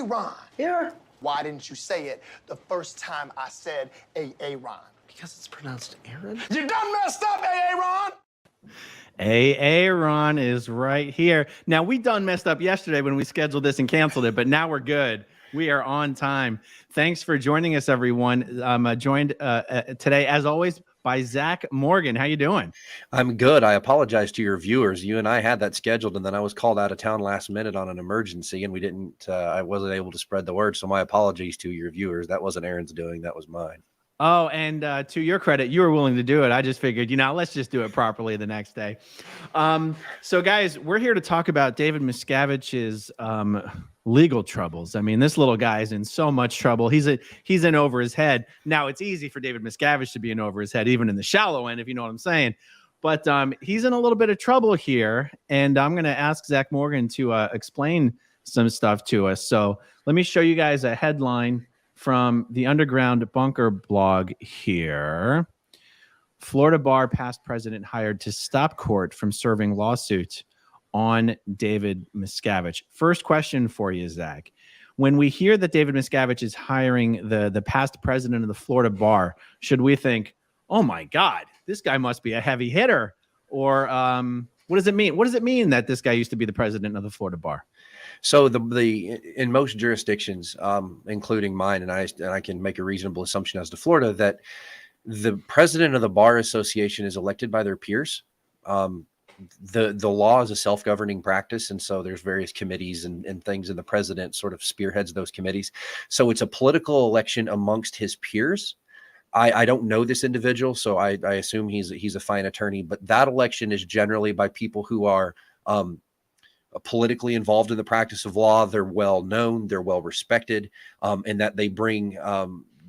Ron. Yeah. Why didn't you say it the first time I said Ron? Because it's pronounced Aaron. You done messed up, Ron. Aaron is right here. Now, we done messed up yesterday when we scheduled this and canceled it, but now we're good. We are on time. Thanks for joining us, everyone. I'm joined today, as always, by Zach Morgan. How you doing? I'm good. I apologize to your viewers. You and I had that scheduled, and then I was called out of town last minute on an emergency, and we didn't. I wasn't able to spread the word. So my apologies to your viewers. That wasn't Aaron's doing. That was mine. Oh, and to your credit, you were willing to do it. I just figured, let's just do it properly the next day. So, guys, we're here to talk about David Miscavige's legal troubles. I mean, this little guy's in so much trouble. He's in over his head. Now, it's easy for David Miscavige to be in over his head, even in the shallow end, if you know what I'm saying. But he's in a little bit of trouble here, and I'm going to ask Zach Morgan to explain some stuff to us. So let me show you guys a headline from the Underground Bunker blog here. Florida Bar past president hired to stop court from serving lawsuit on David Miscavige. First question for you, Zach. When we hear that David Miscavige is hiring the past president of the Florida Bar, should we think, oh my God, this guy must be a heavy hitter? Or what does it mean? What does it mean that this guy used to be the president of the Florida Bar? So in most jurisdictions, including mine, and I can make a reasonable assumption as to Florida, that the president of the Bar Association is elected by their peers. The law is a self-governing practice, and so there's various committees and things, and the president sort of spearheads those committees. So it's a political election amongst his peers. I don't know this individual, so I assume he's a fine attorney, but that election is generally by people who are politically involved in the practice of law. They're well known, they're well respected, and that they bring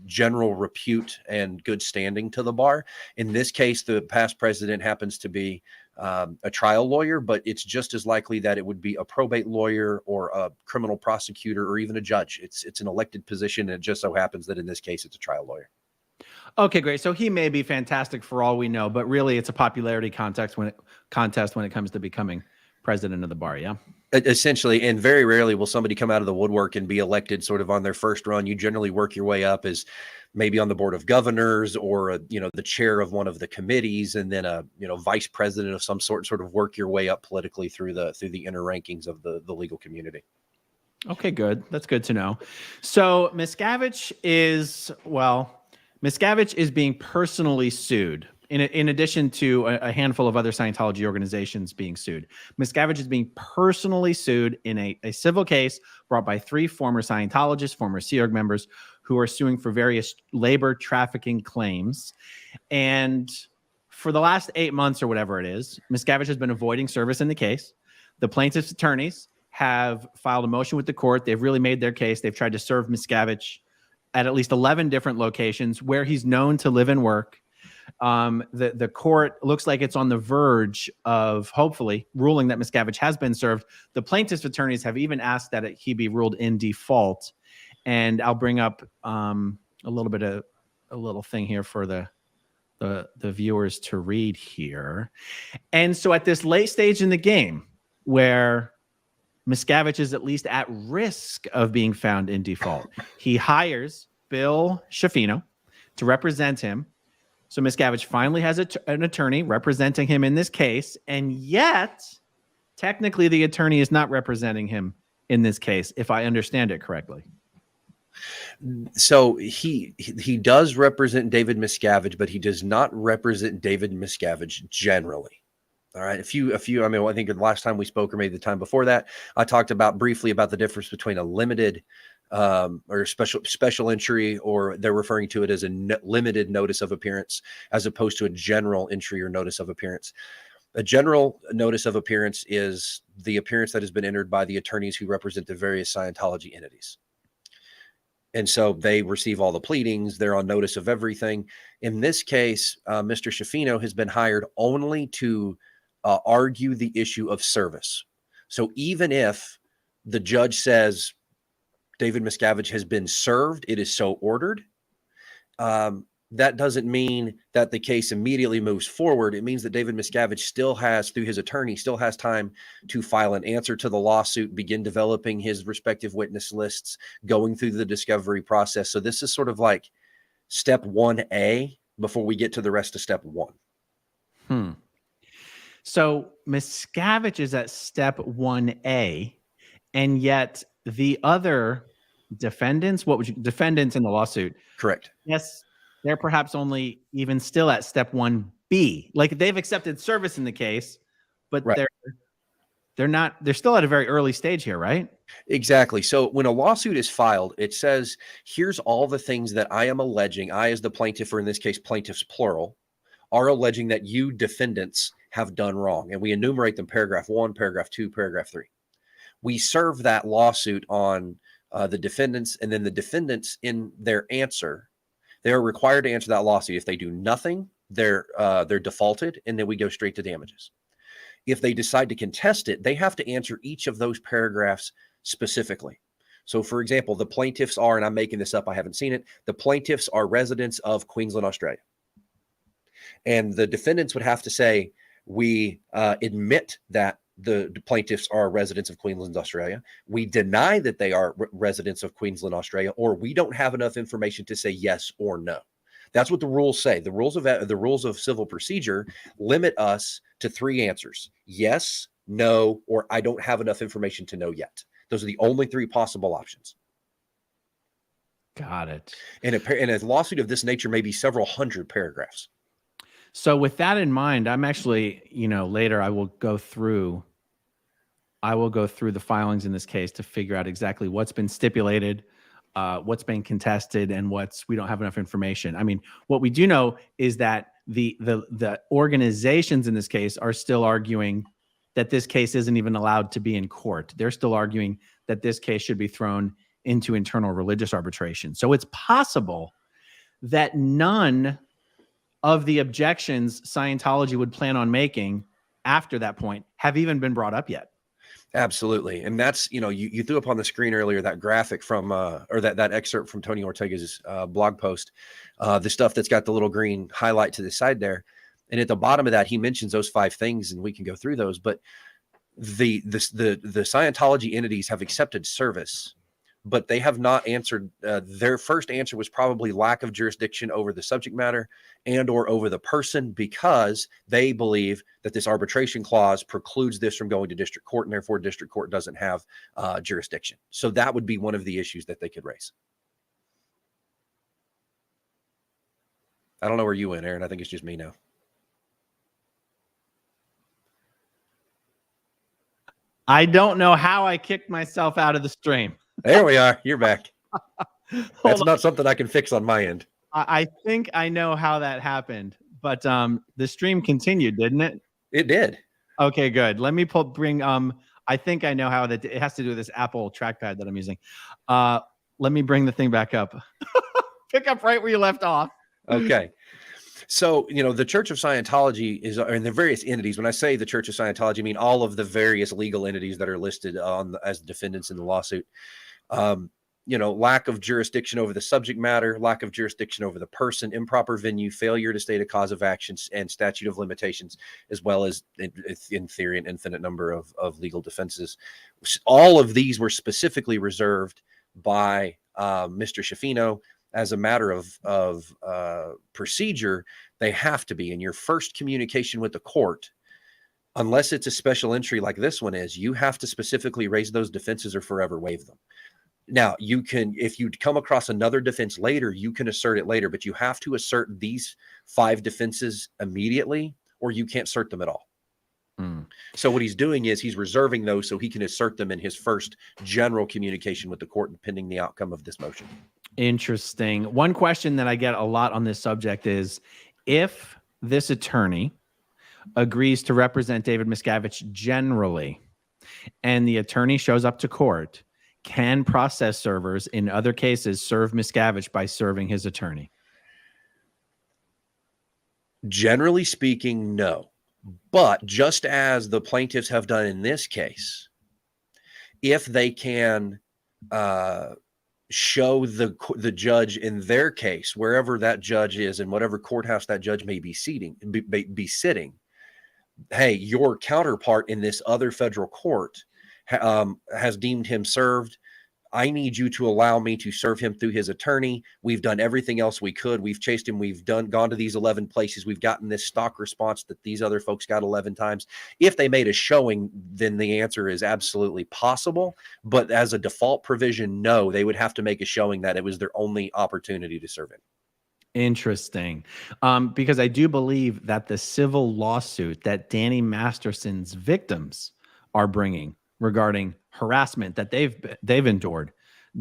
general repute and good standing to the bar. In this case, the past president happens to be a trial lawyer, but it's just as likely that it would be a probate lawyer or a criminal prosecutor or even a judge. It's an elected position, and it just so happens that in this case, it's a trial lawyer. Okay, great. So he may be fantastic for all we know, but really it's a popularity contest when it comes to becoming president of the bar. Yeah. Essentially, and very rarely will somebody come out of the woodwork and be elected sort of on their first run. You generally work your way up as maybe on the board of governors or, the chair of one of the committees, and then vice president of some sort of work your way up politically through the inner rankings of the legal community. Okay, good. That's good to know. So Miscavige is being personally sued. In addition to a handful of other Scientology organizations being sued, Miscavige is being personally sued in a civil case brought by 3 former Scientologists, former Sea Org members, who are suing for various labor trafficking claims. And for the last 8 months or whatever it is, Miscavige has been avoiding service in the case. The plaintiff's attorneys have filed a motion with the court. They've really made their case. They've tried to serve Miscavige at least 11 different locations where he's known to live and work. The court looks like it's on the verge of hopefully ruling that Miscavige has been served. The plaintiff's attorneys have even asked that he be ruled in default. And I'll bring up a little thing here for the viewers to read here. And so at this late stage in the game, where Miscavige is at least at risk of being found in default, he hires Bill Schiaffino to represent him. So Miscavige finally has an attorney representing him in this case, and yet technically the attorney is not representing him in this case, if I understand it correctly. So he does represent David Miscavige, but he does not represent David Miscavige generally. All right. I think the last time we spoke, or maybe the time before that, I talked briefly about the difference between a limited or special entry, or they're referring to it as a limited notice of appearance, as opposed to a general entry or notice of appearance. A general notice of appearance is the appearance that has been entered by the attorneys who represent the various Scientology entities. And so they receive all the pleadings. They're on notice of everything. In this case, Mr. Schiaffino has been hired only to argue the issue of service. So even if the judge says David Miscavige has been served, it is so ordered, that doesn't mean that the case immediately moves forward. It means that David Miscavige still has, through his attorney, still has time to file an answer to the lawsuit, begin developing his respective witness lists, going through the discovery process. So this is sort of like step 1A before we get to the rest of step 1. So Miscavige is at step 1A, and yet the other defendants, defendants in the lawsuit? Correct. Yes, they're perhaps only even still at step 1B. Like they've accepted service in the case, but Right. they're still at a very early stage here, right? Exactly. So when a lawsuit is filed, it says, here's all the things that I am alleging. I, as the plaintiff, or in this case, plaintiffs plural, are alleging that you defendants have done wrong. And we enumerate them: paragraph 1, paragraph 2, paragraph 3. We serve that lawsuit on the defendants, and then the defendants, in their answer, they are required to answer that lawsuit. If they do nothing, they're defaulted, and then we go straight to damages. If they decide to contest it, they have to answer each of those paragraphs specifically. So, for example, the plaintiffs are, and I'm making this up, I haven't seen it, the plaintiffs are residents of Queensland, Australia. And the defendants would have to say, we admit that the plaintiffs are residents of Queensland, Australia. We deny that they are residents of Queensland, Australia, or we don't have enough information to say yes or no. That's what the rules say. The rules of civil procedure limit us to 3 answers: yes, no, or I don't have enough information to know yet. Those are the only 3 possible options. Got it. And a lawsuit of this nature may be several hundred paragraphs. So with that in mind, I'm actually, later I will go through the filings in this case to figure out exactly what's been stipulated, what's been contested, and we don't have enough information. I mean, what we do know is that the organizations in this case are still arguing that this case isn't even allowed to be in court. They're still arguing that this case should be thrown into internal religious arbitration. So it's possible that none of the objections Scientology would plan on making after that point have even been brought up yet. Absolutely. And that's, you threw up on the screen earlier that graphic from, or that excerpt from Tony Ortega's blog post, the stuff that's got the little green highlight to the side there. And at the bottom of that, he mentions those 5 things, and we can go through those. But the Scientology entities have accepted service, but they have not answered. Their first answer was probably lack of jurisdiction over the subject matter and or over the person, because they believe that this arbitration clause precludes this from going to district court, and therefore district court doesn't have jurisdiction. So that would be one of the issues that they could raise. I don't know where you went, Aaron. I think it's just me now. I don't know how I kicked myself out of the stream. There we are. You're back. That's not something I can fix on my end. I think I know how that happened, but the stream continued, didn't it? It did. Okay, good. Let me I think I know how that it has to do with this Apple trackpad that I'm using. Let me bring the thing back up. Pick up right where you left off. Okay. So, the Church of Scientology and the various entities. When I say the Church of Scientology, I mean all of the various legal entities that are listed as defendants in the lawsuit. Lack of jurisdiction over the subject matter, lack of jurisdiction over the person, improper venue, failure to state a cause of action, and statute of limitations, as well as, in theory, an infinite number of legal defenses. All of these were specifically reserved by Mr. Schifino. As a matter of procedure, they have to be in your first communication with the court. Unless it's a special entry like this one is, you have to specifically raise those defenses or forever waive them. Now, you can, if you come across another defense later, you can assert it later, but you have to assert these 5 defenses immediately, or you can't assert them at all. So what he's doing is he's reserving those so he can assert them in his first general communication with the court, pending the outcome of this motion. Interesting. One question that I get a lot on this subject is, if this attorney agrees to represent David Miscavige generally, and the attorney shows up to court, can process servers in other cases serve Miscavige by serving his attorney? Generally speaking, no. But just as the plaintiffs have done in this case, if they can show the judge in their case, wherever that judge is and whatever courthouse that judge may be sitting, hey, your counterpart in this other federal court has deemed him served. I need you to allow me to serve him through his attorney. We've done everything else we could. We've chased him. We've gone to these 11 places. We've gotten this stock response that these other folks got 11 times. If they made a showing, then the answer is absolutely possible. But as a default provision, no, they would have to make a showing that it was their only opportunity to serve him. Interesting. Because I do believe that the civil lawsuit that Danny Masterson's victims are bringing regarding harassment that they've endured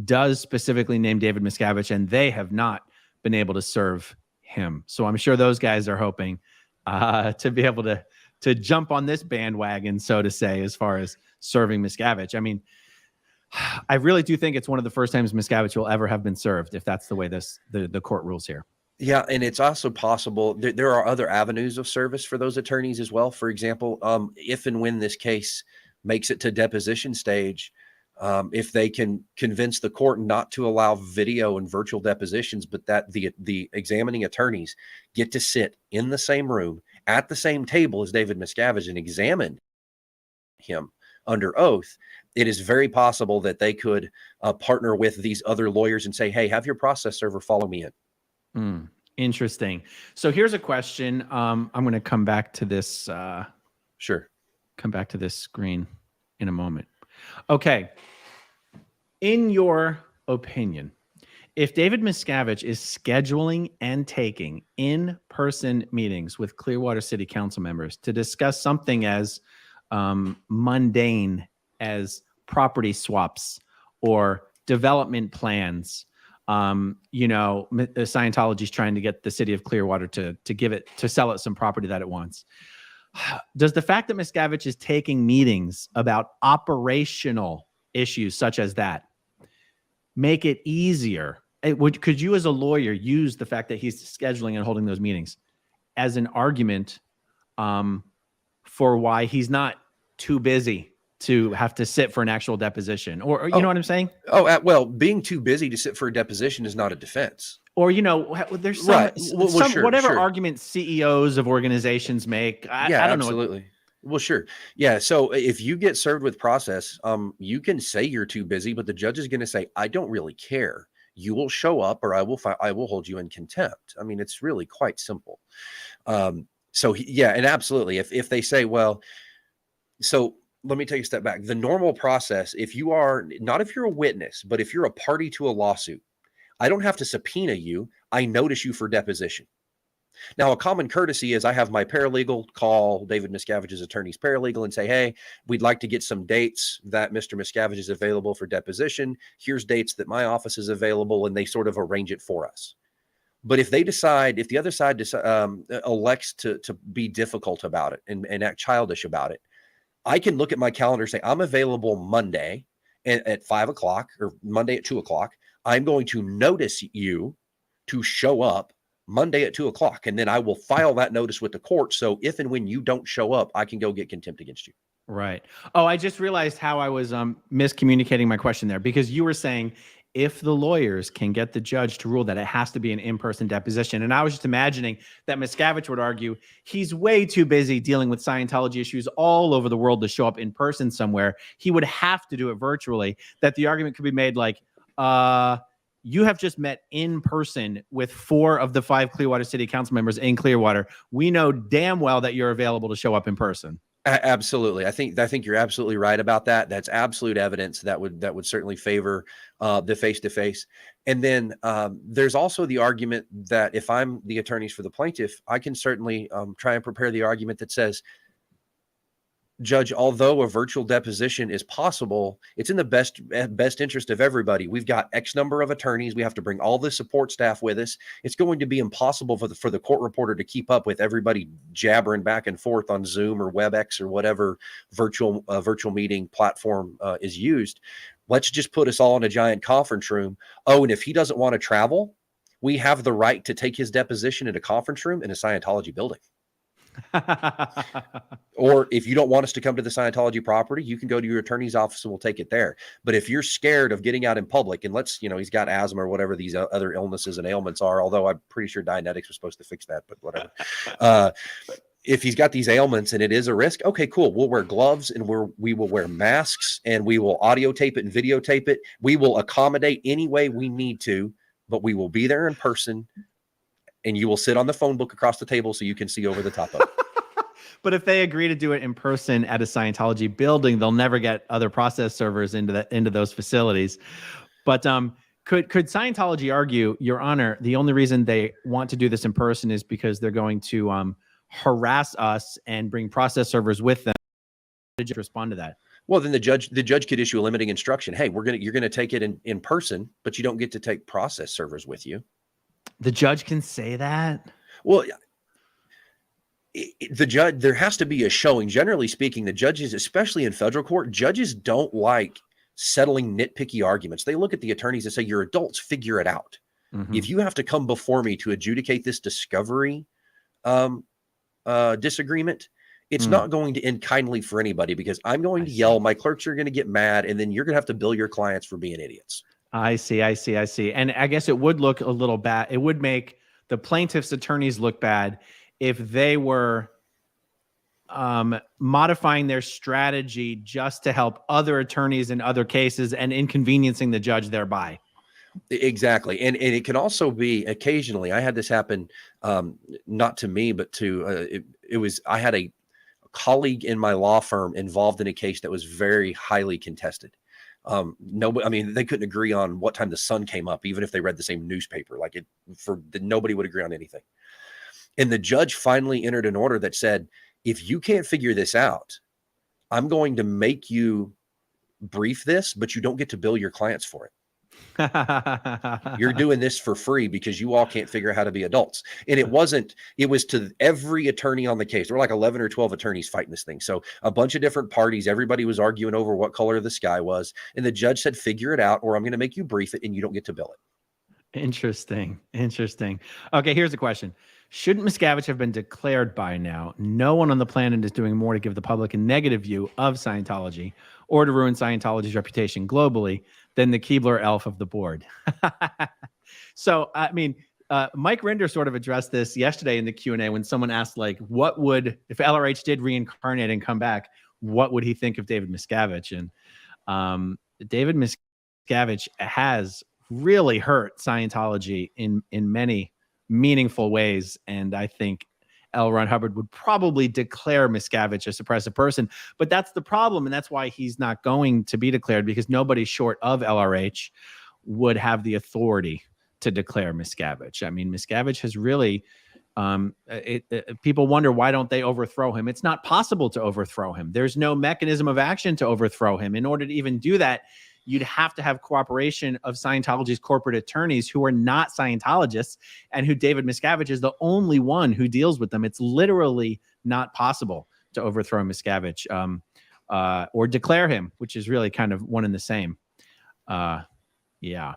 does specifically name David Miscavige, and they have not been able to serve him. So I'm sure those guys are hoping to be able to jump on this bandwagon, so to say, as far as serving Miscavige. I mean, I really do think it's one of the first times Miscavige will ever have been served, if that's the way the court rules here. Yeah, and it's also possible there are other avenues of service for those attorneys as well. For example, if and when this case makes it to deposition stage, if they can convince the court not to allow video and virtual depositions, but that the examining attorneys get to sit in the same room at the same table as David Miscavige and examine him under oath, it is very possible that they could partner with these other lawyers and say, hey, have your process server follow me in. Interesting. So here's a question. I'm going to come back to this. Sure. Come back to this screen in a moment. Okay. In your opinion, if David Miscavige is scheduling and taking in-person meetings with Clearwater City Council members to discuss something as mundane as property swaps or development plans, Scientology is trying to get the city of Clearwater to sell it some property that it wants. Does the fact that Miscavige is taking meetings about operational issues such as that make it easier? Could you as a lawyer use the fact that he's scheduling and holding those meetings as an argument for why he's not too busy to have to sit for an actual deposition? Or you know what I'm saying? Well, being too busy to sit for a deposition is not a defense. Or, there's some, right. Well, sure, whatever argument CEOs of organizations make. I don't know. Absolutely. Well, sure. Yeah. So if you get served with process, you can say you're too busy, but the judge is going to say, I don't really care. You will show up or I will hold you in contempt. I mean, it's really quite simple. And absolutely. If they say, well, so let me take a step back. The normal process, if you're a witness, but if you're a party to a lawsuit, I don't have to subpoena you. I notice you for deposition. Now, a common courtesy is I have my paralegal call David Miscavige's attorney's paralegal and say, hey, we'd like to get some dates that Mr. Miscavige is available for deposition. Here's dates that my office is available, and they sort of arrange it for us. But if the other side elects to be difficult about it and act childish about it, I can look at my calendar and say, I'm available Monday at 5 o'clock or Monday at 2 o'clock. I'm going to notice you to show up Monday at 2 o'clock. And then I will file that notice with the court. So if and when you don't show up, I can go get contempt against you. Right. Oh, I just realized how I was miscommunicating my question there, because you were saying if the lawyers can get the judge to rule that it has to be an in-person deposition. And I was just imagining that Miscavige would argue he's way too busy dealing with Scientology issues all over the world to show up in person somewhere. He would have to do it virtually. That the argument could be made like, you have just met in person with 4 of the 5 Clearwater City Council members in Clearwater. We know damn well that you're available to show up in person. Absolutely. I think you're absolutely right about that. That's absolute evidence that would certainly favor the face-to-face. And then there's also the argument that if I'm the attorneys for the plaintiff, I can certainly try and prepare the argument that says, Judge, although a virtual deposition is possible, it's in the best interest of everybody. We've got X number of attorneys. We have to bring all the support staff with us. It's going to be impossible for the court reporter to keep up with everybody jabbering back and forth on Zoom or WebEx or whatever virtual meeting platform is used. Let's just put us all in a giant conference room. Oh, and if he doesn't want to travel, we have the right to take his deposition in a conference room in a Scientology building. Or if you don't want us to come to the Scientology property, you can go to your attorney's office and we'll take it there. But if you're scared of getting out in public, and he's got asthma or whatever these other illnesses and ailments are, although I'm pretty sure Dianetics was supposed to fix that, but whatever. If he's got these ailments and it is a risk, okay, cool. We'll wear gloves and we will wear masks and we will audio tape it and videotape it. We will accommodate any way we need to, but we will be there in person and you will sit on the phone book across the table so you can see over the top of it. But if they agree to do it in person at a Scientology building, they'll never get other process servers into those facilities. But could Scientology argue, Your Honor, the only reason they want to do this in person is because they're going to harass us and bring process servers with them? How did you respond to that? Well, then the judge could issue a limiting instruction. Hey, you're gonna take it in person, but you don't get to take process servers with you. The judge can say that? Well, the judge, there has to be a showing. Generally speaking, the judges, especially in federal court, judges don't like settling nitpicky arguments. They look at the attorneys and say, you're adults, figure it out. Mm-hmm. If you have to come before me to adjudicate this discovery disagreement, it's not going to end kindly for anybody, because I'm going to yell, my clerks are going to get mad, and then you're going to have to bill your clients for being idiots. I see. And I guess it would look a little bad. It would make the plaintiff's attorneys look bad if they were modifying their strategy just to help other attorneys in other cases and inconveniencing the judge thereby. Exactly. And it can also be occasionally, I had this happen, not to me, but to, I had a colleague in my law firm involved in a case that was very highly contested. They couldn't agree on what time the sun came up, even if they read the same newspaper. Nobody would agree on anything. And the judge finally entered an order that said, if you can't figure this out, I'm going to make you brief this, but you don't get to bill your clients for it. You're doing this for free because you all can't figure out how to be adults. And it was to every attorney on the case. There were like 11 or 12 attorneys fighting this thing. So a bunch of different parties, everybody was arguing over what color the sky was. And the judge said, figure it out, or I'm going to make you brief it and you don't get to bill it. Interesting. Okay, here's a question. Shouldn't Miscavige have been declared by now? No one on the planet is doing more to give the public a negative view of Scientology or to ruin Scientology's reputation globally than the Keebler elf of the board. So, Mike Rinder sort of addressed this yesterday in the Q&A when someone asked, what would, if LRH did reincarnate and come back, what would he think of David Miscavige? And David Miscavige has really hurt Scientology in many meaningful ways. And I think L. Ron Hubbard would probably declare Miscavige a suppressive person, but that's the problem. And that's why he's not going to be declared, because nobody short of LRH would have the authority to declare Miscavige. I mean, Miscavige has really, people wonder, why don't they overthrow him? It's not possible to overthrow him. There's no mechanism of action to overthrow him. In order to even do that, you'd have to have cooperation of Scientology's corporate attorneys who are not Scientologists, and who David Miscavige is the only one who deals with them. It's literally not possible to overthrow Miscavige or declare him, which is really kind of one and the same. Yeah.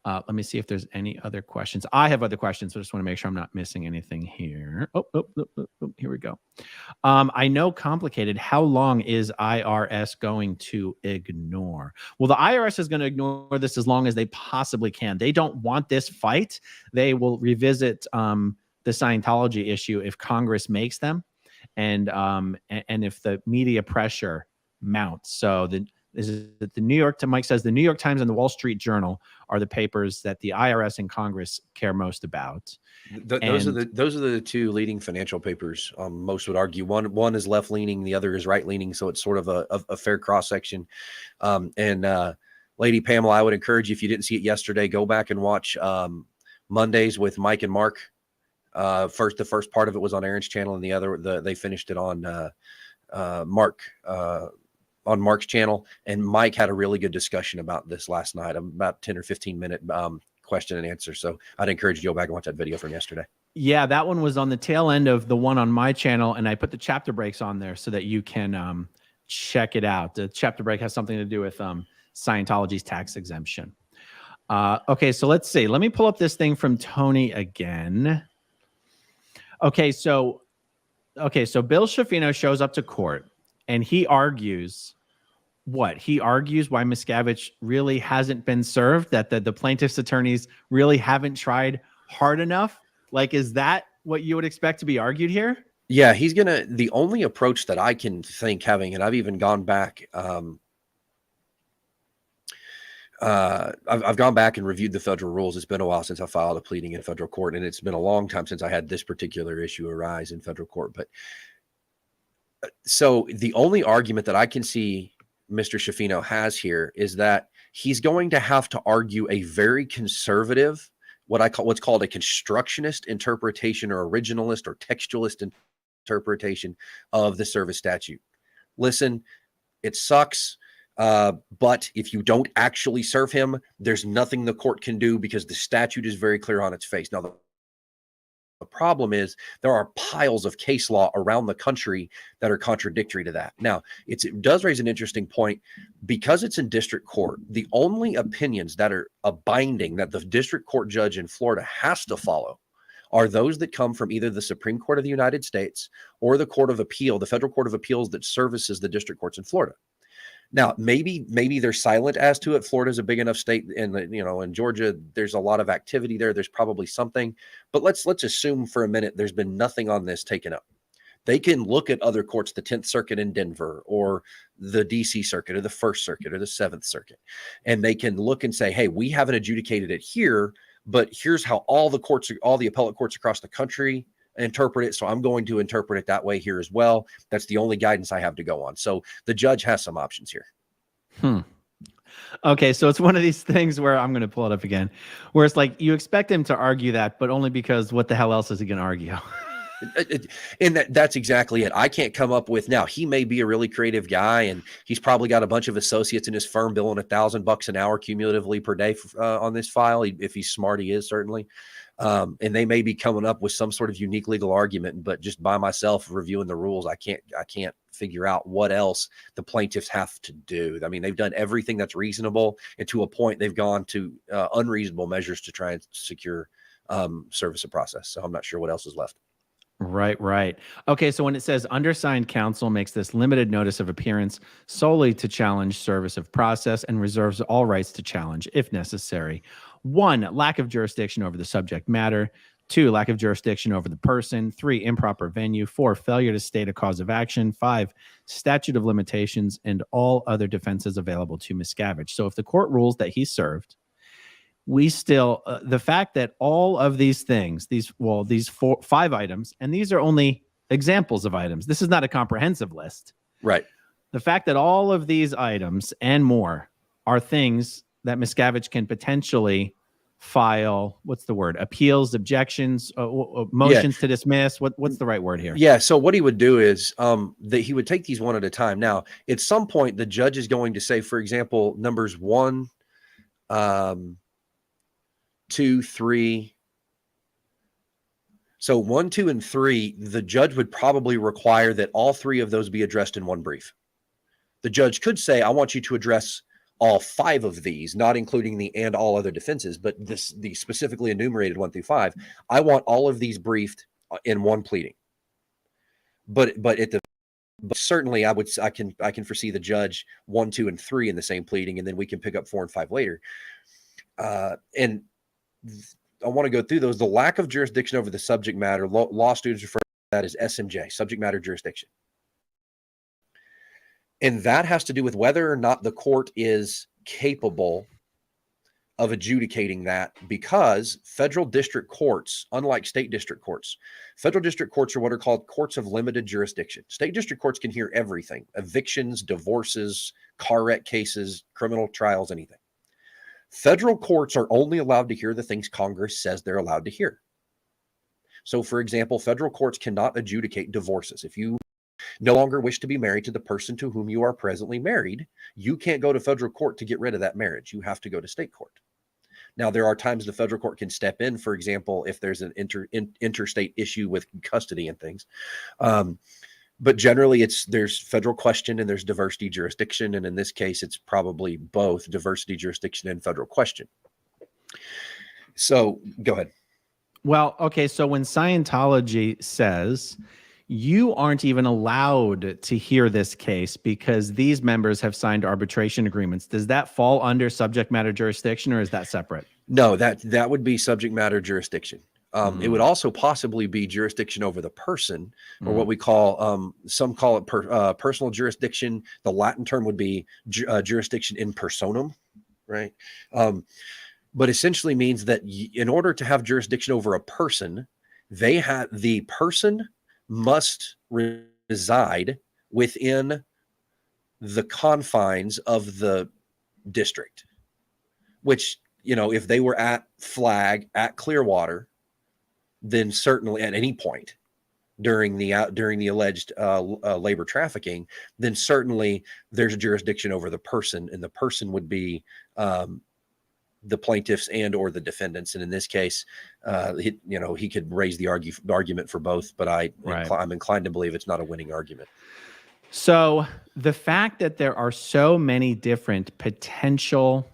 Let me see if there's any other questions. I have other questions, so I just want to make sure I'm not missing anything here. Oh, here we go. I know, complicated. How long is IRS going to ignore? Well, the IRS is going to ignore this as long as they possibly can. They don't want this fight. They will revisit the Scientology issue if Congress makes them, and if the media pressure mounts. So the New York, Mike says, the New York Times and the Wall Street Journal are the papers that the IRS and Congress care most about. Those are the two leading financial papers. Most would argue one is left leaning, the other is right leaning. So it's sort of a fair cross section. Lady Pamela, I would encourage you, if you didn't see it yesterday, go back and watch Mondays with Mike and Mark. The first part of it was on Aaron's channel, and the other they finished it on Mark's channel. And Mike had a really good discussion about this last night, about 10 or 15 minute question and answer. So I'd encourage you to go back and watch that video from yesterday. Yeah, that one was on the tail end of the one on my channel, and I put the chapter breaks on there so that you can check it out. The chapter break has something to do with Scientology's tax exemption. Okay, so let's see. Let me pull up this thing from Tony again. Okay, so okay, so Bill Schifino shows up to court and he argues what? He argues why Miscavige really hasn't been served, that the plaintiff's attorneys really haven't tried hard enough. Like, is that what you would expect to be argued here? Yeah, the only approach that I can think having, and I've even gone back, I've gone back and reviewed the federal rules. It's been a while since I filed a pleading in federal court, and it's been a long time since I had this particular issue arise in federal court. But so the only argument that I can see Mr. Schifino has here is that he's going to have to argue a very conservative, what's called a constructionist interpretation or originalist or textualist interpretation of the service statute. Listen, it sucks. But if you don't actually serve him, there's nothing the court can do because the statute is very clear on its face. Now, the problem is there are piles of case law around the country that are contradictory to that. Now, it does raise an interesting point. Because it's in district court, the only opinions that are a binding that the district court judge in Florida has to follow are those that come from either the Supreme Court of the United States or the Court of Appeal, the Federal Court of Appeals that services the district courts in Florida. Now, maybe they're silent as to it. Florida's a big enough state, and in Georgia, there's a lot of activity there. There's probably something, but let's assume for a minute there's been nothing on this taken up. They can look at other courts, the 10th Circuit in Denver, or the DC Circuit, or the First Circuit, or the 7th Circuit, and they can look and say, "Hey, we haven't adjudicated it here, but here's how all the appellate courts across the country interpret it. So I'm going to interpret it that way here as well. That's the only guidance I have to go on." So the judge has some options here. Okay, so it's one of these things where I'm going to pull it up again, where it's like you expect him to argue that, but only because what the hell else is he going to argue? And that's exactly it. I can't come up with, now he may be a really creative guy and he's probably got a bunch of associates in his firm billing $1,000 an hour cumulatively per day on this file. If he's smart, he is certainly. And they may be coming up with some sort of unique legal argument, but just by myself reviewing the rules, I can't figure out what else the plaintiffs have to do. I mean, they've done everything that's reasonable, and to a point they've gone to unreasonable measures to try and secure service of process. So I'm not sure what else is left. Right. Okay, so when it says undersigned counsel makes this limited notice of appearance solely to challenge service of process and reserves all rights to challenge if necessary. 1, lack of jurisdiction over the subject matter. 2, lack of jurisdiction over the person. 3, improper venue. 4, failure to state a cause of action. 5, statute of limitations and all other defenses available to Miscavige. So if the court rules that he served, we still, the fact that all of these things, these 5 items, and these are only examples of items. This is not a comprehensive list. Right. The fact that all of these items and more are things that Miscavige can potentially file, what's the word? Appeals, objections, motions to dismiss. What's the right word here? Yeah. So what he would do is that he would take these one at a time. Now, at some point, the judge is going to say, for example, numbers 1, 2, 3. So 1, 2, and 3, the judge would probably require that all 3 of those be addressed in one brief. The judge could say, I want you to address all 5 of these, not including the and all other defenses, but the specifically enumerated 1 through 5. I want all of these briefed in one pleading. But certainly I can foresee the judge 1, 2, and 3 in the same pleading, and then we can pick up 4 and 5 later. And I want to go through those. The lack of jurisdiction over the subject matter, law students refer to that as SMJ, subject matter jurisdiction. And that has to do with whether or not the court is capable of adjudicating that, because federal district courts, unlike state district courts, federal district courts are what are called courts of limited jurisdiction. State district courts can hear everything: evictions, divorces, car wreck cases, criminal trials, anything. Federal courts are only allowed to hear the things Congress says they're allowed to hear. So, for example, federal courts cannot adjudicate divorces. If you no longer wish to be married to the person to whom you are presently married, you can't go to federal court to get rid of that marriage. You have to go to state court. Now, there are times the federal court can step in, for example, if there's an interstate issue with custody and things. But generally, there's federal question and there's diversity jurisdiction. And in this case, it's probably both diversity jurisdiction and federal question. So go ahead. Well, okay. So when Scientology says You aren't even allowed to hear this case because these members have signed arbitration agreements. Does that fall under subject matter jurisdiction, or is that separate? No, that would be subject matter jurisdiction. It would also possibly be jurisdiction over the person, or what we call, some call it personal jurisdiction. The Latin term would be jurisdiction in personam, right? But essentially means that in order to have jurisdiction over a person, the person must reside within the confines of the district, which, if they were at Flag, at Clearwater, then certainly at any point during the alleged labor trafficking, then certainly there's a jurisdiction over the person, and the person would be the plaintiffs and or the defendants. And in this case, he could raise the argument for both, but I'm inclined to believe it's not a winning argument. So the fact that there are so many different potential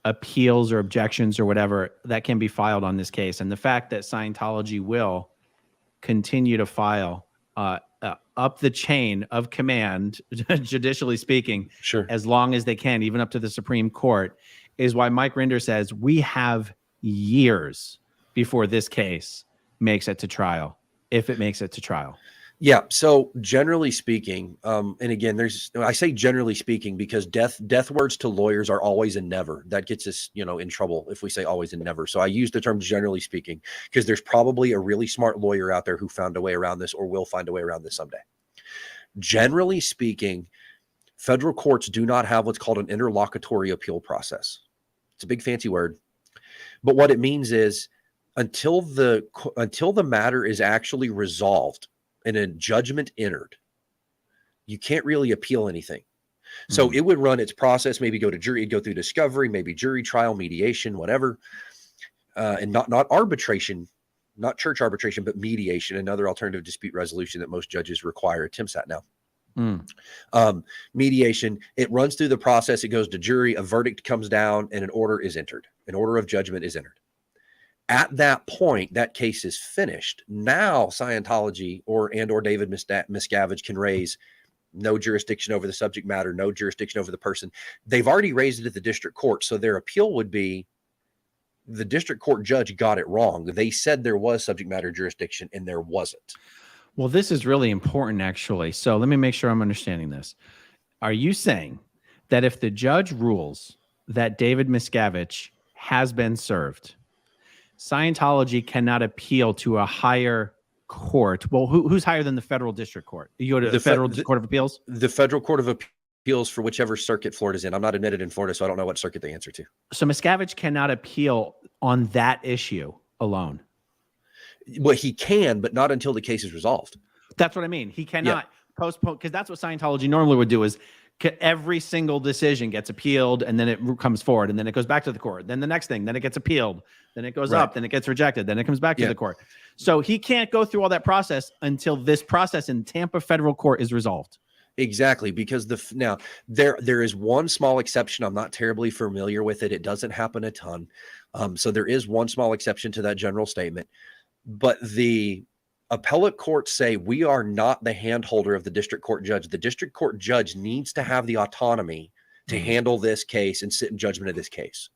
appeals or objections or whatever that can be filed on this case, and the fact that Scientology will continue to file up the chain of command, judicially speaking, sure, as long as they can, even up to the Supreme Court, is why Mike Rinder says we have years before this case makes it to trial, if it makes it to trial. Yeah. So generally speaking, and again, I say generally speaking because death words to lawyers are always and never. That gets us, in trouble if we say always and never. So I use the term generally speaking because there's probably a really smart lawyer out there who found a way around this or will find a way around this someday. Generally speaking, federal courts do not have what's called an interlocutory appeal process. It's a big fancy word, but what it means is until the matter is actually resolved and a judgment entered, you can't really appeal anything. So it would run its process, maybe go to jury, go through discovery, maybe jury trial, mediation, whatever, and not arbitration, not church arbitration, but mediation, another alternative dispute resolution that most judges require attempts at now. Mediation, it runs through the process, it goes to jury, a verdict comes down, and an order is entered. An order of judgment is entered. At that point, that case is finished. Now Scientology or David Miscavige can raise no jurisdiction over the subject matter, no jurisdiction over the person. They've already raised it at the district court. So their appeal would be the district court judge got it wrong. They said there was subject matter jurisdiction and there wasn't. Well, this is really important, actually. So let me make sure I'm understanding this. Are you saying that if the judge rules that David Miscavige has been served, Scientology cannot appeal to a higher court? Well, who's higher than the federal district court? You go to the federal court of appeals? The federal court of appeals for whichever circuit Florida's in. I'm not admitted in Florida, so I don't know what circuit they answer to. So Miscavige cannot appeal on that issue alone? Well, he can, but not until the case is resolved. That's what I mean. He cannot postpone, because that's what Scientology normally would do is every single decision gets appealed and then it comes forward and then it goes back to the court. Then the next thing, then it gets appealed, then it goes up, then it gets rejected, then it comes back to the court. So he can't go through all that process until this process in Tampa federal court is resolved. Exactly, because now there is one small exception. I'm not terribly familiar with it. It doesn't happen a ton. So there is one small exception to that general statement. But the appellate courts say we are not the handholder of the district court judge. The district court judge needs to have the autonomy to handle this case and sit in judgment of this case.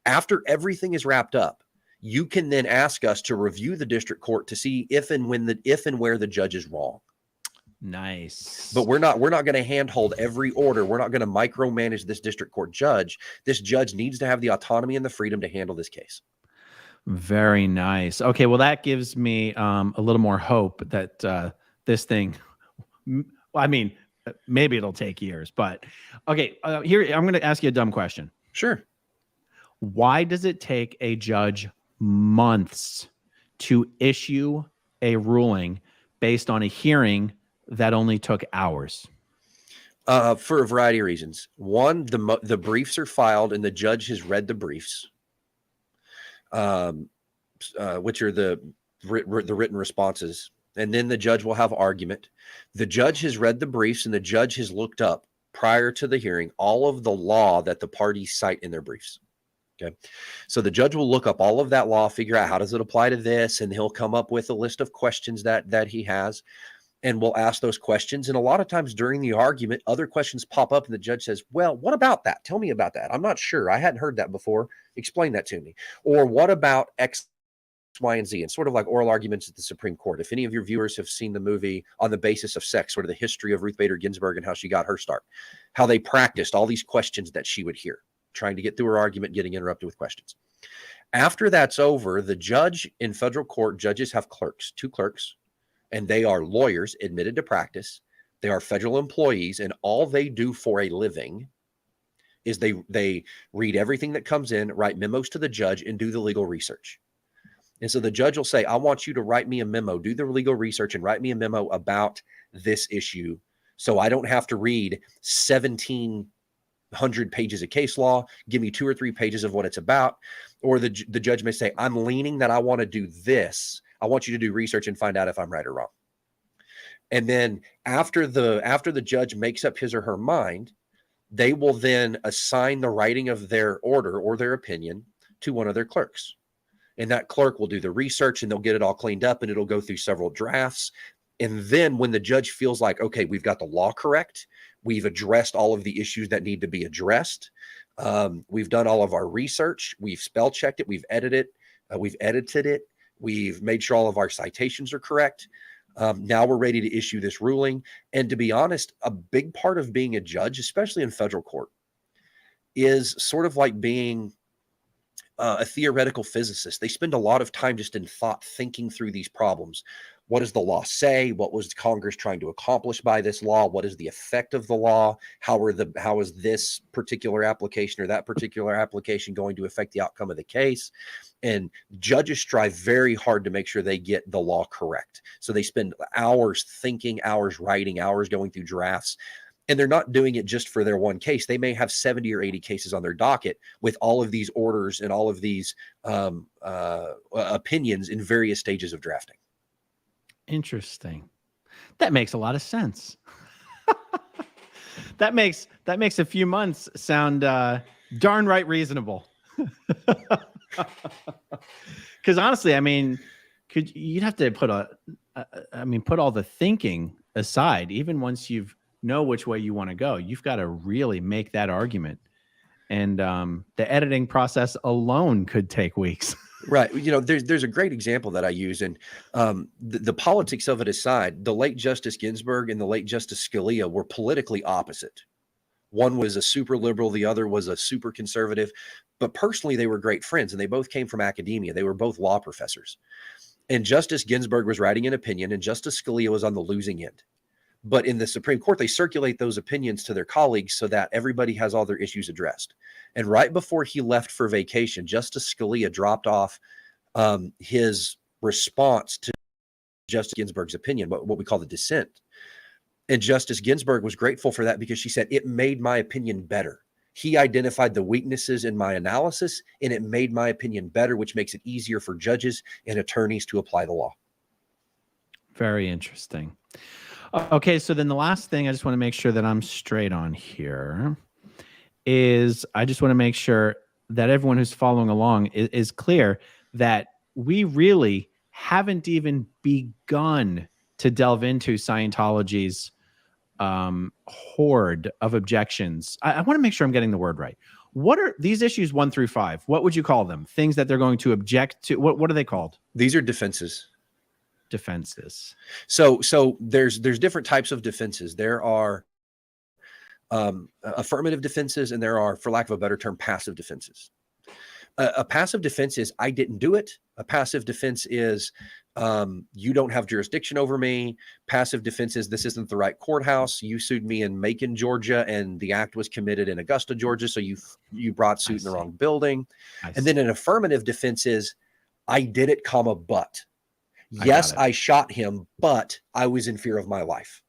After everything is wrapped up, you can then ask us to review the district court to see if and where the judge is wrong. Nice. But we're not going to handhold every order. We're not going to micromanage this district court judge. This judge needs to have the autonomy and the freedom to handle this case. Very nice. Okay, well, that gives me a little more hope that this thing, I mean, maybe it'll take years, but okay, here, I'm going to ask you a dumb question. Sure. Why does it take a judge months to issue a ruling based on a hearing that only took hours? For a variety of reasons. One, the briefs are filed and the judge has read the briefs. Which are the written responses. And then the judge will have argument. The judge has read the briefs and the judge has looked up prior to the hearing all of the law that the parties cite in their briefs. Okay. So the judge will look up all of that law, figure out how does it apply to this, and he'll come up with a list of questions that he has. and we'll ask those questions. And a lot of times during the argument, other questions pop up and the judge says, well, what about that? Tell me about that. I'm not sure. I hadn't heard that before. Explain that to me. Or what about X, Y, and Z? And sort of like oral arguments at the Supreme Court. If any of your viewers have seen the movie On the Basis of Sex, sort of the history of Ruth Bader Ginsburg and how she got her start, how they practiced all these questions that she would hear, trying to get through her argument, getting interrupted with questions. After that's over, the judge in federal court, judges have clerks, 2 clerks, and they are lawyers admitted to practice. They are federal employees, and all they do for a living is they read everything that comes in, write memos to the judge, and do the legal research. And so the judge will say, I want you to write me a memo, do the legal research, and write me a memo about this issue so I don't have to read 1,700 pages of case law. Give me 2 or 3 pages of what it's about. Or the judge may say, I'm leaning that I want to do this. I want you to do research and find out if I'm right or wrong. And then after the judge makes up his or her mind, they will then assign the writing of their order or their opinion to one of their clerks. And that clerk will do the research and they'll get it all cleaned up and it'll go through several drafts. And then when the judge feels like, okay, we've got the law correct, we've addressed all of the issues that need to be addressed, we've done all of our research, we've spell checked it, we've edited it, we've made sure all of our citations are correct. Now we're ready to issue this ruling. And to be honest, a big part of being a judge, especially in federal court, is sort of like being a theoretical physicist. They spend a lot of time just in thought, thinking through these problems. What does the law say? What was Congress trying to accomplish by this law? What is the effect of the law? How is this particular application or that particular application going to affect the outcome of the case? And judges strive very hard to make sure they get the law correct. So they spend hours thinking, hours writing, hours going through drafts. And they're not doing it just for their one case. They may have 70 or 80 cases on their docket with all of these orders and all of these opinions in various stages of drafting. Interesting. That makes a lot of sense. That makes a few months sound darn right reasonable. Because honestly, I mean, you'd have to put all the thinking aside. Even once you've know which way you want to go, you've got to really make that argument. And the editing process alone could take weeks. Right. You know, there's a great example that I use, and the politics of it aside, the late Justice Ginsburg and the late Justice Scalia were politically opposite. One was a super liberal, the other was a super conservative, but personally they were great friends, and they both came from academia. They were both law professors. And Justice Ginsburg was writing an opinion, and Justice Scalia was on the losing end. But in the Supreme Court, they circulate those opinions to their colleagues so that everybody has all their issues addressed. And right before he left for vacation, Justice Scalia dropped off his response to Justice Ginsburg's opinion, what we call the dissent. And Justice Ginsburg was grateful for that because she said, it made my opinion better. He identified the weaknesses in my analysis, and it made my opinion better, which makes it easier for judges and attorneys to apply the law. Very interesting. Okay, so then the last thing I just want to make sure that I'm straight on here is I just want to make sure that everyone who's following along is clear that we really haven't even begun to delve into Scientology's horde of objections. I want to make sure I'm getting the word right. What are these issues 1 through 5? What would you call them? Things that they're going to object to? What are they called? These are defenses. Defenses. So there's different types of defenses. There are affirmative defenses, and there are, for lack of a better term, passive defenses. A passive defense is, I didn't do it. A passive defense is, you don't have jurisdiction over me. Passive defense is, this isn't the right courthouse. You sued me in Macon, Georgia, and the act was committed in Augusta, Georgia, so you brought suit in the wrong building. And then an affirmative defense is, I did it, but. Yes, I shot him, but I was in fear of my life.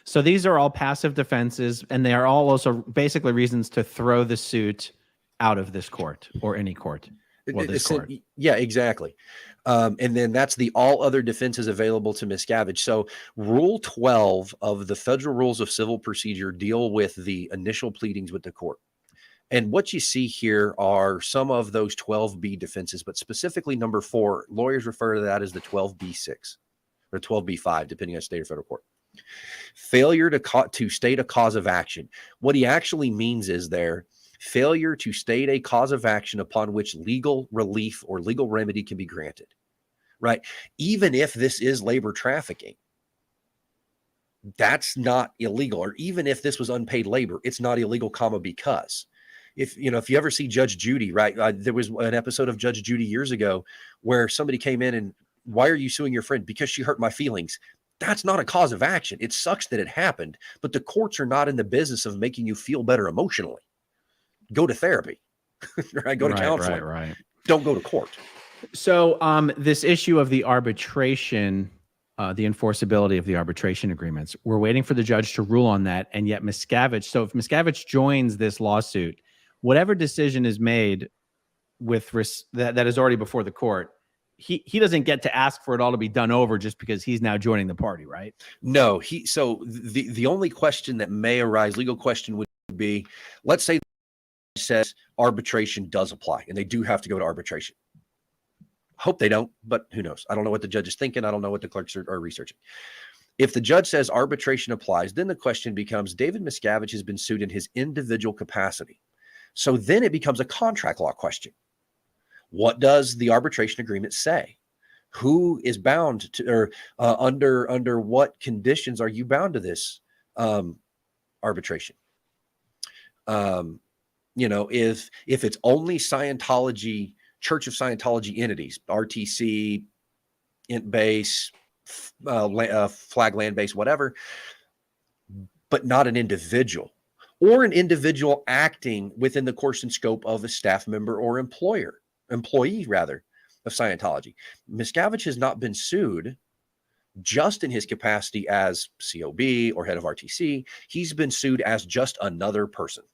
So these are all passive defenses, and they are all also basically reasons to throw the suit out of this court or any court. Well, this court. Yeah, exactly. And then that's the all other defenses available to Miscavige. So Rule 12 of the Federal Rules of Civil Procedure deal with the initial pleadings with the court. And what you see here are some of those 12B defenses, but specifically number 4, lawyers refer to that as the 12B6 or 12B5, depending on state or federal court. Failure to state a cause of action. What he actually means is failure to state a cause of action upon which legal relief or legal remedy can be granted, right? Even if this is labor trafficking, that's not illegal. Or even if this was unpaid labor, it's not illegal, because if you ever see Judge Judy, right? There was an episode of Judge Judy years ago where somebody came in and, why are you suing your friend? Because she hurt my feelings. That's not a cause of action. It sucks that it happened, but the courts are not in the business of making you feel better emotionally. Go to therapy, right? Go to counseling. Right. Don't go to court. So this issue of the arbitration, the enforceability of the arbitration agreements, we're waiting for the judge to rule on that. And yet Miscavige, so if Miscavige joins this lawsuit, whatever decision is made with that is already before the court, he doesn't get to ask for it all to be done over just because he's now joining the party, right? No, so the only question that may arise, legal question, would be, let's say says arbitration does apply and they do have to go to arbitration. Hope they don't, but who knows? I don't know what the judge is thinking. I don't know what the clerks are researching. If the judge says arbitration applies, then the question becomes, David Miscavige has been sued in his individual capacity. So then it becomes a contract law question. What does the arbitration agreement say? Who is bound to, or under what conditions are you bound to this arbitration? If it's only Scientology, Church of Scientology entities, RTC, Int Base, Flag Land Base, whatever, but not an individual, or an individual acting within the course and scope of a staff member or employee of Scientology. Miscavige has not been sued just in his capacity as COB or head of RTC. He's been sued as just another person.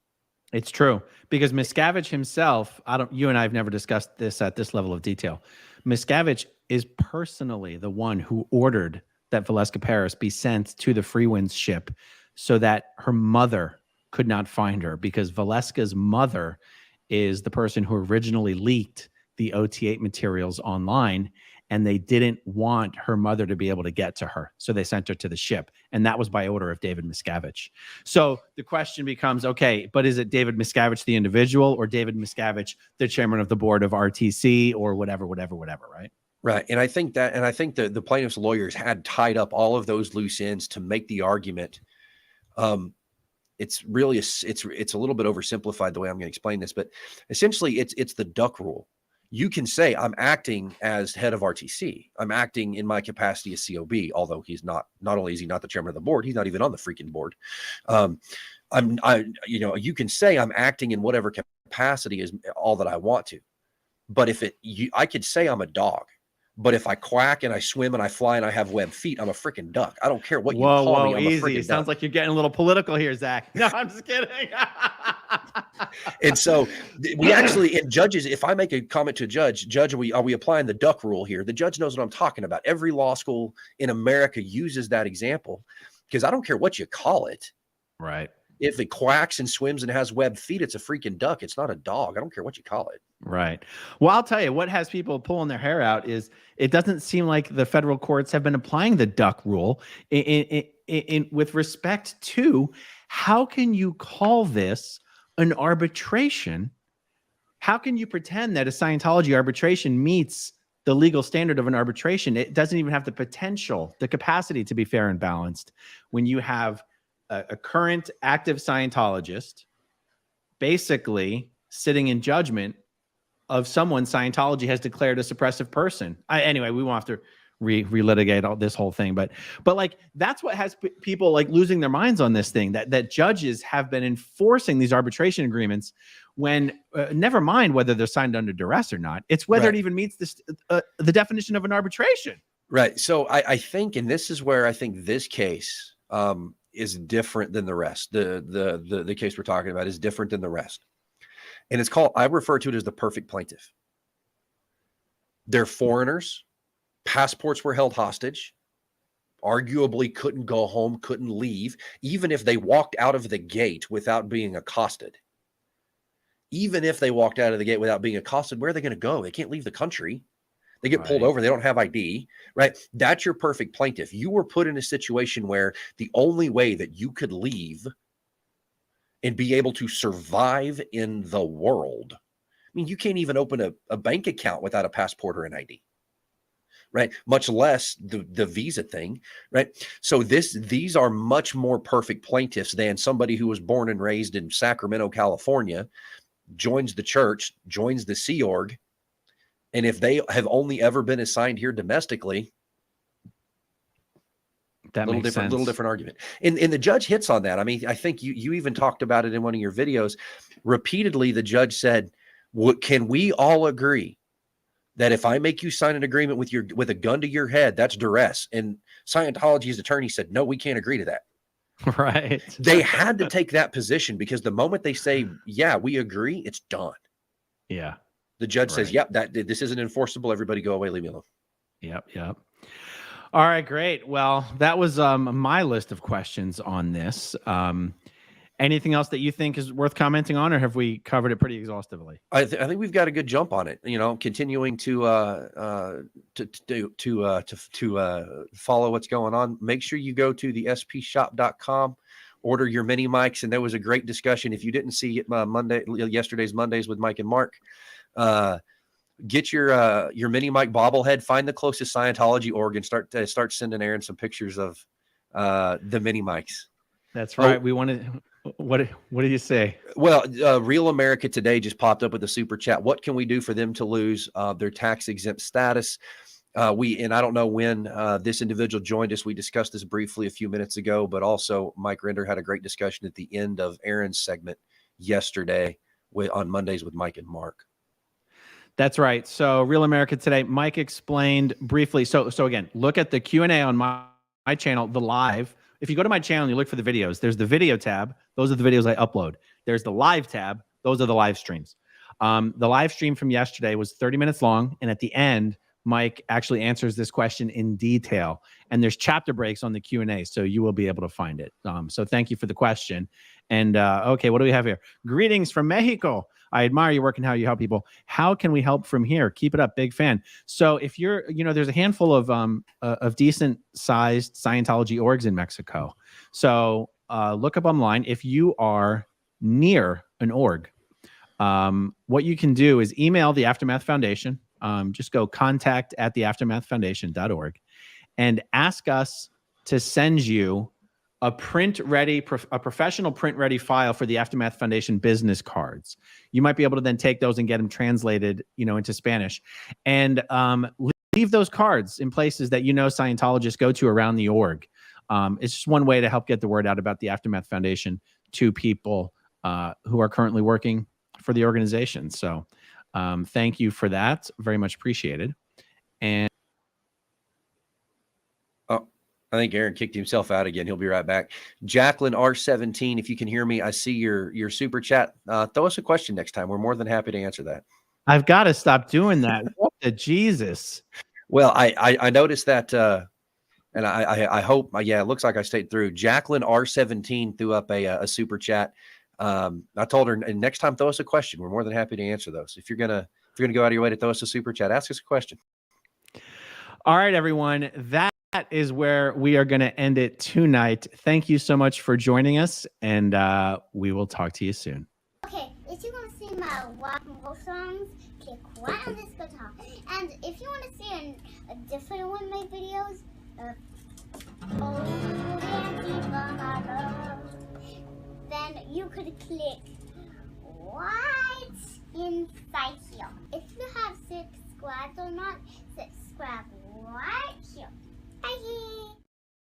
It's true, because Miscavige himself, you and I have never discussed this at this level of detail. Miscavige is personally the one who ordered that Valeska Paris be sent to the Freewinds ship so that her mother could not find her, because Valeska's mother is the person who originally leaked the OT8 materials online, and they didn't want her mother to be able to get to her. So they sent her to the ship. And that was by order of David Miscavige. So the question becomes, okay, but is it David Miscavige, the individual, or David Miscavige, the chairman of the board of RTC, or whatever, right? Right. And I think the plaintiff's lawyers had tied up all of those loose ends to make the argument. It's really, it's a little bit oversimplified the way I'm going to explain this, but essentially it's the duck rule. You can say, I'm acting as head of RTC. I'm acting in my capacity as COB, although he's not only is he not the chairman of the board, he's not even on the freaking board. You can say I'm acting in whatever capacity is all that I want to. But I could say I'm a dog, but if I quack and I swim and I fly and I have webbed feet, I'm a freaking duck. I don't care what you call me. I'm easy. a freaking It sounds duck. like you're getting a little political here, Zach. No, I'm just kidding. And so we actually, in judges, if I make a comment to a judge, are we applying the duck rule here? The judge knows what I'm talking about. Every law school in America uses that example, because I don't care what you call it. Right. If it quacks and swims and has webbed feet, it's a freaking duck. It's not a dog. I don't care what you call it. Right. Well, I'll tell you what has people pulling their hair out is it doesn't seem like the federal courts have been applying the duck rule in with respect to how can you call this an arbitration? How can you pretend that a Scientology arbitration meets the legal standard of an arbitration? It doesn't even have the potential, the capacity to be fair and balanced when you have a current active Scientologist basically sitting in judgment of someone Scientology has declared a suppressive person. Anyway, we won't have to relitigate all this whole thing, but like that's what has people like losing their minds on this thing, that judges have been enforcing these arbitration agreements when never mind whether they're signed under duress or not. It's whether it even meets this the definition of an arbitration. Right. So I think, and this is where I think this case is different than the rest. The case we're talking about is different than the rest. And it's called, I refer to it as the perfect plaintiff. They're foreigners. Passports were held hostage. Arguably couldn't go home, couldn't leave, even if they walked out of the gate without being accosted. Even if they walked out of the gate without being accosted, where are they going to go? They can't leave the country. They get pulled over. They don't have ID, right? That's your perfect plaintiff. You were put in a situation where the only way that you could leave and be able to survive in the world. I mean, you can't even open a bank account without a passport or an ID, right? Much less the visa thing, right? So these are much more perfect plaintiffs than somebody who was born and raised in Sacramento, California, joins the church, joins the Sea Org, and if they have only ever been assigned here domestically, that makes sense. Little different argument. And the judge hits on that. I mean, I think you even talked about it in one of your videos. Repeatedly, the judge said, can we all agree that if I make you sign an agreement with a gun to your head, that's duress? And Scientology's attorney said, no, we can't agree to that. Right. They had to take that position because the moment they say, yeah, we agree, it's done. Yeah. The judge says, yep, this isn't enforceable. Everybody go away. Leave me alone. Yep. All right, great. Well, that was my list of questions on this. Anything else that you think is worth commenting on, or have we covered it pretty exhaustively? I think we've got a good jump on it. Continuing to follow what's going on. Make sure you go to the spshop.com, order your mini mics, and there was a great discussion. If you didn't see it yesterday's Mondays with Mike and Mark, get your mini mic bobblehead. Find the closest Scientology org and start sending Aaron some pictures of the mini mics. That's right. We wanted. What did you say? Well, Real America Today just popped up with a super chat. What can we do for them to lose their tax exempt status? And I don't know when this individual joined us. We discussed this briefly a few minutes ago, but also Mike Render had a great discussion at the end of Aaron's segment yesterday on Mondays with Mike and Mark. That's right. So Real America Today, Mike explained briefly. So again, look at the Q&A on my channel, the live. If you go to my channel and you look for the videos, there's the video tab. Those are the videos I upload. There's the live tab. Those are the live streams. The live stream from yesterday was 30 minutes long. And at the end, Mike actually answers this question in detail. And there's chapter breaks on the Q&A, so you will be able to find it. So thank you for the question. And okay, what do we have here? Greetings from Mexico. I admire your work and how you help people. How can we help from here? Keep it up. Big fan. So if you're, there's a handful of decent sized Scientology orgs in Mexico. So look up online. If you are near an org, what you can do is email the Aftermath Foundation. Just go contact@theaftermathfoundation.org and ask us to send you a professional print-ready file for the Aftermath Foundation business cards. You might be able to then take those and get them translated, into Spanish, and leave those cards in places that Scientologists go to around the org. It's just one way to help get the word out about the Aftermath Foundation to people who are currently working for the organization. So thank you for that. Very much appreciated. And I think Aaron kicked himself out again. He'll be right back. Jacqueline R17, if you can hear me, I see your super chat. Throw us a question next time. We're more than happy to answer that. I've got to stop doing that. What the Jesus? Well, I noticed that, and I hope, it looks like I stayed through. Jacqueline R17 threw up a super chat. I told her, and next time throw us a question. We're more than happy to answer those. If you're gonna go out of your way to throw us a super chat, ask us a question. All right, everyone. That is where we are going to end it tonight. Thank you so much for joining us, and we will talk to you soon. Okay, if you want to see my rock and roll songs, click right on this guitar. And if you want to see a different one of my videos, then you could click right inside here. If you have subscribed or not, subscribe right here. Bye.